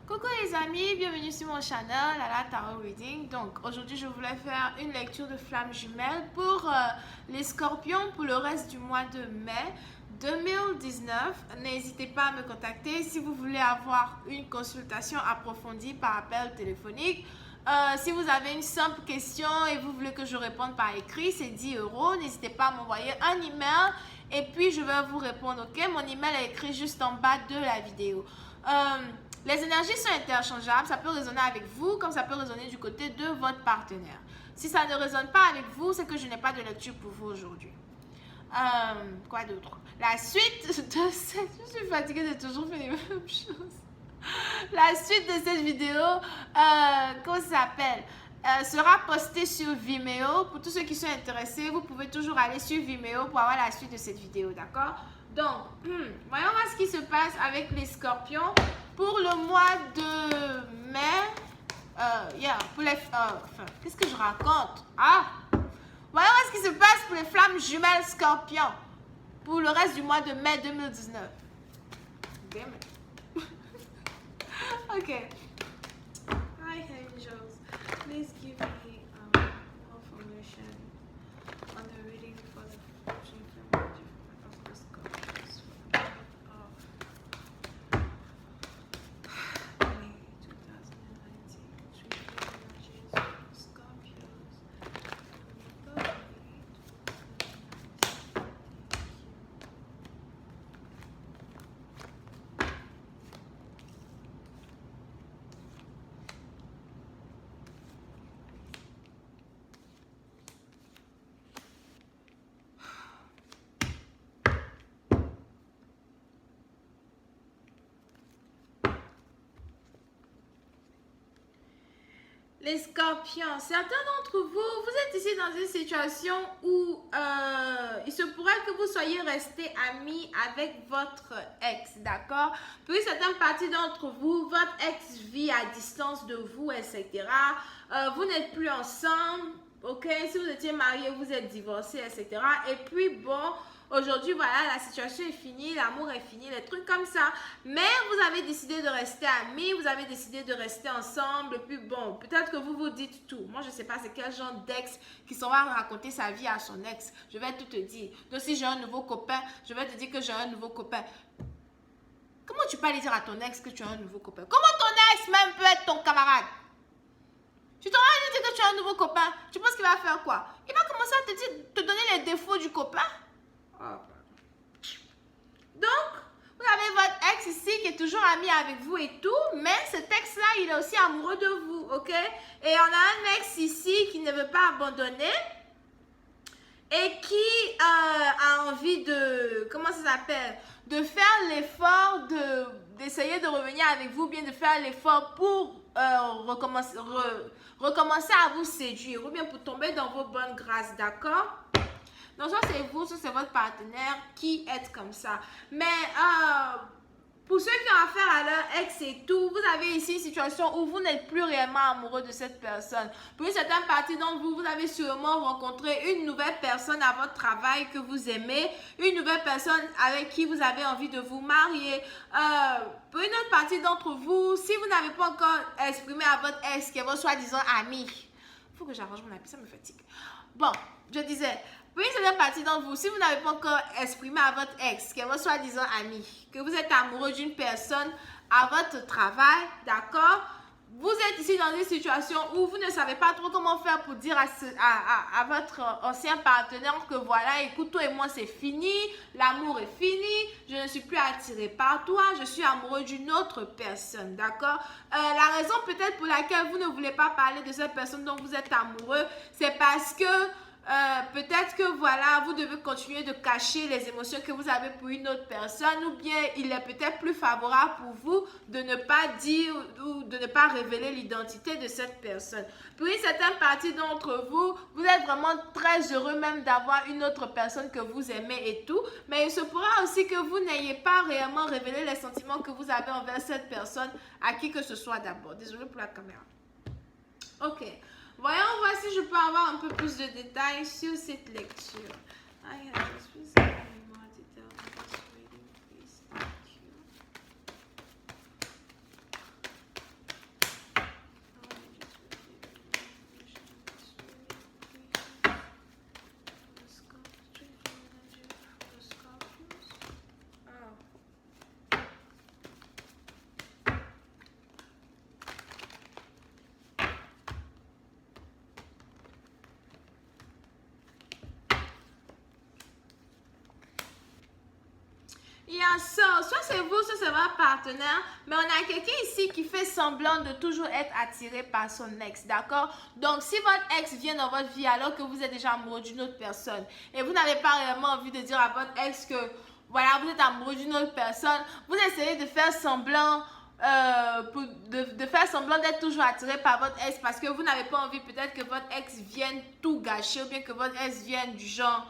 Coucou les amis, bienvenue sur mon channel Lala Tarot Reading. Donc aujourd'hui je voulais faire une lecture de flammes jumelles pour les scorpions pour le reste du mois de mai 2019. N'hésitez pas à me contacter si vous voulez avoir une consultation approfondie par appel téléphonique. Si vous avez une simple question et vous voulez que je réponde par écrit, c'est 10 €. N'hésitez pas à m'envoyer un email et puis je vais vous répondre, ok? Mon email est écrit juste en bas de la vidéo. Les énergies sont interchangeables, ça peut résonner avec vous comme ça peut résonner du côté de votre partenaire. Si ça ne résonne pas avec vous, c'est que je n'ai pas de lecture pour vous aujourd'hui. Quoi d'autre? La suite de cette... Je suis fatiguée de toujours faire les mêmes choses. La suite de cette vidéo, comment ça s'appelle? Sera postée sur Vimeo. Pour tous ceux qui sont intéressés, vous pouvez toujours aller sur Vimeo pour avoir la suite de cette vidéo, d'accord? Donc, voyons voir ce qui se passe avec les scorpions pour le mois de mai. Pour les... qu'est-ce que je raconte? Voyons voir ce qui se passe pour les flammes jumelles scorpions pour le reste du mois de mai 2019. Damn it. Ok. Hi angels, please give me information on the reading for the Scorpions for May 2019. Scorpions. Les scorpions, certains d'entre vous, vous êtes ici dans une situation où il se pourrait que vous soyez restés amis avec votre ex, d'accord? Puis certaines parties d'entre vous, votre ex vit à distance de vous, etc. Vous n'êtes plus ensemble, ok? Si vous étiez mariés, vous êtes divorcés, etc. Et puis bon... Aujourd'hui, voilà, la situation est finie, l'amour est fini, les trucs comme ça. Mais vous avez décidé de rester amis, vous avez décidé de rester ensemble. Puis bon, peut-être que vous vous dites tout. Moi, je ne sais pas c'est quel genre d'ex qui s'en va raconter sa vie à son ex. Je vais tout te dire. Donc, si j'ai un nouveau copain, je vais te dire que j'ai un nouveau copain. Comment tu peux aller dire à ton ex que tu as un nouveau copain? Comment ton ex même peut être ton camarade? Tu t'en vas lui dire que tu as un nouveau copain. Tu penses qu'il va faire quoi? Il va commencer à te donner les défauts du copain. Donc, vous avez votre ex ici qui est toujours ami avec vous et tout, mais cet ex-là, il est aussi amoureux de vous, ok? Et on a un ex ici qui ne veut pas abandonner et qui a envie de, comment ça s'appelle? De faire l'effort d'essayer de revenir avec vous, bien de faire l'effort pour recommencer à vous séduire ou bien pour tomber dans vos bonnes grâces, d'accord? Donc, soit c'est vous, soit c'est votre partenaire qui est comme ça. Mais pour ceux qui ont affaire à leur ex et tout, vous avez ici une situation où vous n'êtes plus réellement amoureux de cette personne. Pour une certaine partie d'entre vous, vous avez sûrement rencontré une nouvelle personne à votre travail que vous aimez, une nouvelle personne avec qui vous avez envie de vous marier. Pour une autre partie d'entre vous, si vous n'avez pas encore exprimé à votre ex qui est votre soi-disant ami, il faut que j'arrange mon habit, ça me fatigue. Bon, je disais... Pour une certaine partie d'entre vous, si vous n'avez pas encore exprimé à votre ex, qui est votre soi-disant ami, que vous êtes amoureux d'une personne à votre travail, d'accord? Vous êtes ici dans une situation où vous ne savez pas trop comment faire pour dire à votre ancien partenaire que voilà, écoute, toi et moi c'est fini, l'amour est fini, je ne suis plus attirée par toi, je suis amoureux d'une autre personne, d'accord? La raison peut-être pour laquelle vous ne voulez pas parler de cette personne dont vous êtes amoureux, c'est parce que peut-être que voilà, vous devez continuer de cacher les émotions que vous avez pour une autre personne ou bien il est peut-être plus favorable pour vous de ne pas dire ou de ne pas révéler l'identité de cette personne. Pour une certaine partie d'entre vous, vous êtes vraiment très heureux même d'avoir une autre personne que vous aimez et tout, mais il se pourra aussi que vous n'ayez pas réellement révélé les sentiments que vous avez envers cette personne à qui que ce soit d'abord. Désolée pour la caméra. Ok. Voyons voir si je peux avoir un peu plus de détails sur cette lecture. ma soeur, soit c'est vous, soit c'est votre partenaire, mais on a quelqu'un ici qui fait semblant de toujours être attiré par son ex, d'accord? Donc, si votre ex vient dans votre vie alors que vous êtes déjà amoureux d'une autre personne et vous n'avez pas réellement envie de dire à votre ex que, voilà, vous êtes amoureux d'une autre personne, vous essayez de faire semblant de faire semblant d'être toujours attiré par votre ex parce que vous n'avez pas envie peut-être que votre ex vienne tout gâcher ou bien que votre ex vienne du genre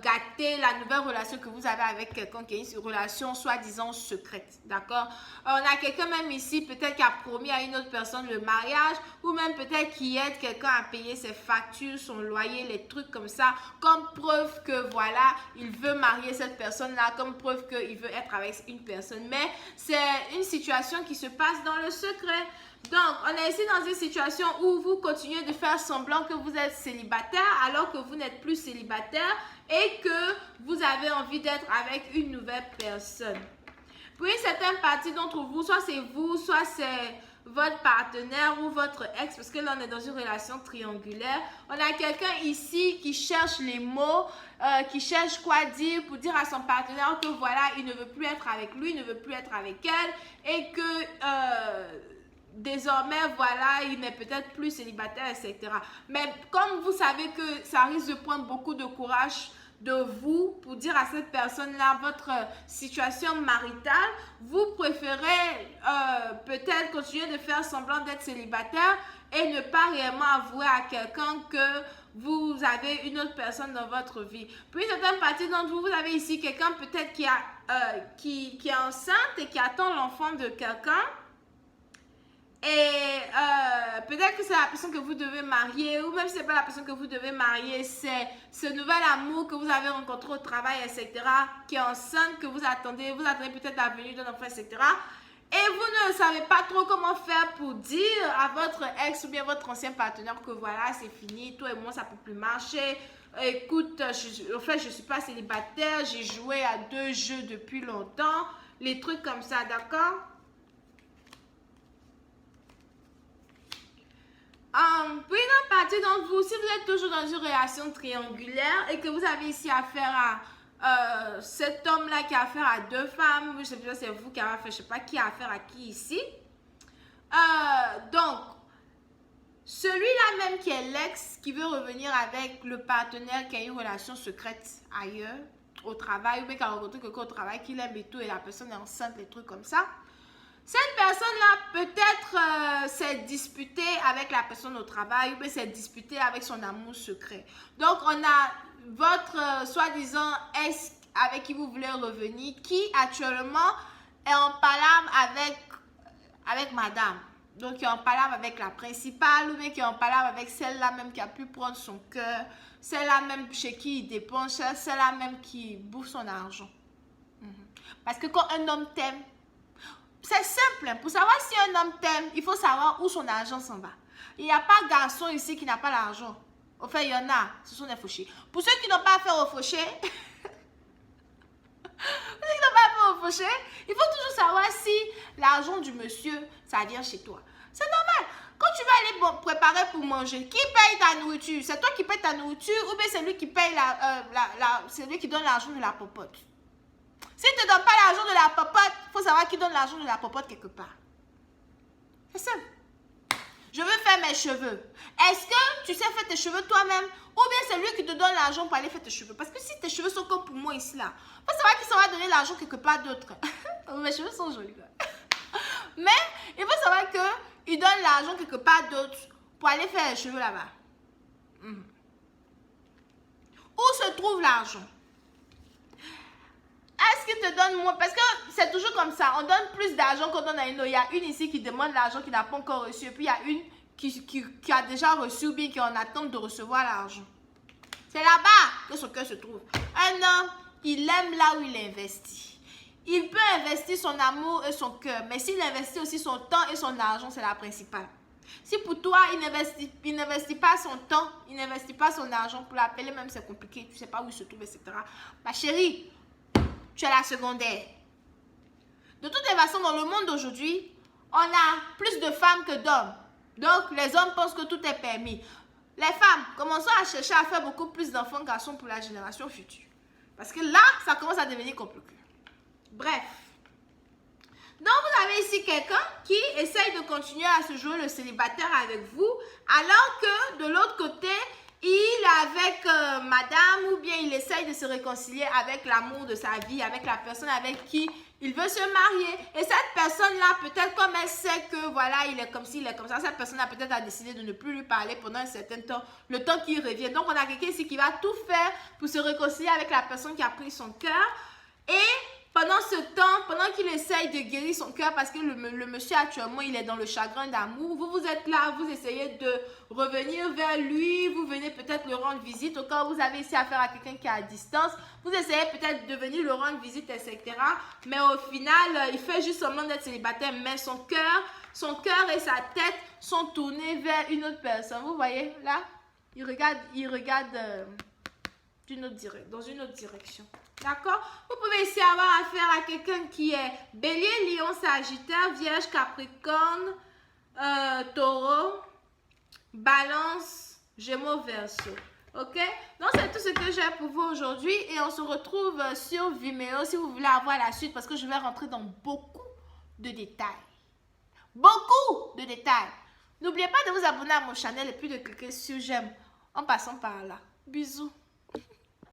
gâter la nouvelle relation que vous avez avec quelqu'un qui est une relation soi-disant secrète, d'accord? On a quelqu'un même ici peut-être qui a promis à une autre personne le mariage ou même peut-être qui aide quelqu'un à payer ses factures, son loyer, les trucs comme ça, comme preuve que voilà, il veut marier cette personne-là, comme preuve qu'il veut être avec une personne. Mais c'est une situation qui se passe dans le secret. Donc, on est ici dans une situation où vous continuez de faire semblant que vous êtes célibataire alors que vous n'êtes plus célibataire et que vous avez envie d'être avec une nouvelle personne. Pour une certaine partie d'entre vous, soit c'est vous, soit c'est votre partenaire ou votre ex, parce que là, on est dans une relation triangulaire. On a quelqu'un ici qui cherche les mots, qui cherche quoi dire pour dire à son partenaire que voilà, il ne veut plus être avec lui, il ne veut plus être avec elle et que... désormais, voilà, il n'est peut-être plus célibataire, etc. Mais comme vous savez que ça risque de prendre beaucoup de courage de vous pour dire à cette personne-là votre situation maritale, vous préférez peut-être continuer de faire semblant d'être célibataire et ne pas réellement avouer à quelqu'un que vous avez une autre personne dans votre vie. Puis une certaine partie d'entre vous, vous avez ici quelqu'un peut-être qui est enceinte et qui attend l'enfant de quelqu'un. Et peut-être que c'est la personne que vous devez marier, ou même si ce n'est pas la personne que vous devez marier, c'est ce nouvel amour que vous avez rencontré au travail, etc., qui est enceinte, que vous attendez peut-être la venue d'un enfant, etc. Et vous ne savez pas trop comment faire pour dire à votre ex ou bien votre ancien partenaire que voilà, c'est fini, toi et moi, ça ne peut plus marcher. Écoute, en fait, je ne suis pas célibataire, j'ai joué à 2 jeux depuis longtemps, les trucs comme ça, d'accord? Pour une partie d'entre vous, si vous êtes toujours dans une relation triangulaire et que vous avez ici affaire à cet homme-là qui a affaire à 2 femmes, je sais pas si c'est vous qui avez affaire, je sais pas qui a affaire à qui ici. Donc, celui-là même qui est l'ex, qui veut revenir avec le partenaire qui a une relation secrète ailleurs, au travail, ou bien qui a rencontré quelqu'un au travail, qui l'aime et tout, et la personne est enceinte, des trucs comme ça. Cette personne-là, peut-être s'est disputée avec la personne au travail ou bien s'est disputée avec son amour secret. Donc, on a votre soi-disant ex avec qui vous voulez revenir, qui actuellement est en palabre avec madame. Donc, qui est en palabre avec la principale ou bien qui est en palabre avec celle-là même qui a pu prendre son cœur, celle-là même chez qui il dépense, celle-là même qui bouffe son argent. Parce que quand un homme t'aime, c'est simple, pour savoir si un homme t'aime, il faut savoir où son argent s'en va. Il n'y a pas de garçon ici qui n'a pas l'argent. Au fait, il y en a, ce sont des fauchés. Pour ceux qui n'ont pas affaire aux fauchés, il faut toujours savoir si l'argent du monsieur, ça vient chez toi. C'est normal. Quand tu vas aller préparer pour manger, qui paye ta nourriture? C'est toi qui paye ta nourriture ou bien c'est lui qui paye c'est lui qui donne l'argent de la popote? S'il ne te donne pas l'argent de la popote, il faut savoir qui donne l'argent de la popote quelque part. C'est ça. Je veux faire mes cheveux. Est-ce que tu sais faire tes cheveux toi-même ou bien c'est lui qui te donne l'argent pour aller faire tes cheveux? Parce que si tes cheveux sont comme pour moi ici, là, il faut savoir qu'il s'en va donner l'argent quelque part d'autre. Mes cheveux sont jolis. Mais il faut savoir qu'il donne l'argent quelque part d'autre pour aller faire les cheveux là-bas. Où se trouve l'argent? Est-ce qu'il te donne moins? Parce que c'est toujours comme ça. On donne plus d'argent qu'on donne à une autre. Il y a une ici qui demande l'argent qui n'a pas encore reçu. Et puis il y a une qui a déjà reçu ou bien qui est en attente de recevoir l'argent. C'est là-bas que son cœur se trouve. Un homme, il aime là où il investit. Il peut investir son amour et son cœur. Mais s'il investit aussi son temps et son argent, c'est la principale. Si pour toi, il n'investit pas son temps, il n'investit pas son argent, pour l'appeler même c'est compliqué, tu ne sais pas où il se trouve, etc. Ma chérie, tu es la secondaire. De toutes les façons, dans le monde d'aujourd'hui, on a plus de femmes que d'hommes. Donc, les hommes pensent que tout est permis. Les femmes, commençons à chercher à faire beaucoup plus d'enfants garçons pour la génération future. Parce que là, ça commence à devenir compliqué. Bref. Donc, vous avez ici quelqu'un qui essaye de continuer à se jouer le célibataire avec vous, alors que de l'autre côté, il est avec madame, ou bien il essaye de se réconcilier avec l'amour de sa vie, avec la personne avec qui il veut se marier. Et cette personne-là, peut-être comme elle sait que voilà, il est comme ci, il est comme ça, cette personne-là peut-être a décidé de ne plus lui parler pendant un certain temps, le temps qu'il revient. Donc, on a quelqu'un ici qui va tout faire pour se réconcilier avec la personne qui a pris son cœur. Et pendant ce temps, pendant qu'il essaye de guérir son cœur, parce que le monsieur actuellement, il est dans le chagrin d'amour, vous êtes là, vous essayez de revenir vers lui, vous venez peut-être le rendre visite, au cas où vous avez ici affaire à quelqu'un qui est à distance, vous essayez peut-être de venir le rendre visite, etc. Mais au final, il fait juste semblant d'être célibataire, mais son cœur et sa tête sont tournés vers une autre personne. Vous voyez, là, il regarde dans une autre direction. D'accord? Vous pouvez ici avoir affaire à quelqu'un qui est Bélier, Lion, Sagittaire, Vierge, Capricorne, Taureau, Balance, Gémeaux, Verseau. Ok? Donc, c'est tout ce que j'ai pour vous aujourd'hui et on se retrouve sur Vimeo si vous voulez avoir la suite parce que je vais rentrer dans beaucoup de détails. Beaucoup de détails. N'oubliez pas de vous abonner à mon channel et puis de cliquer sur j'aime en passant par là. Bisous.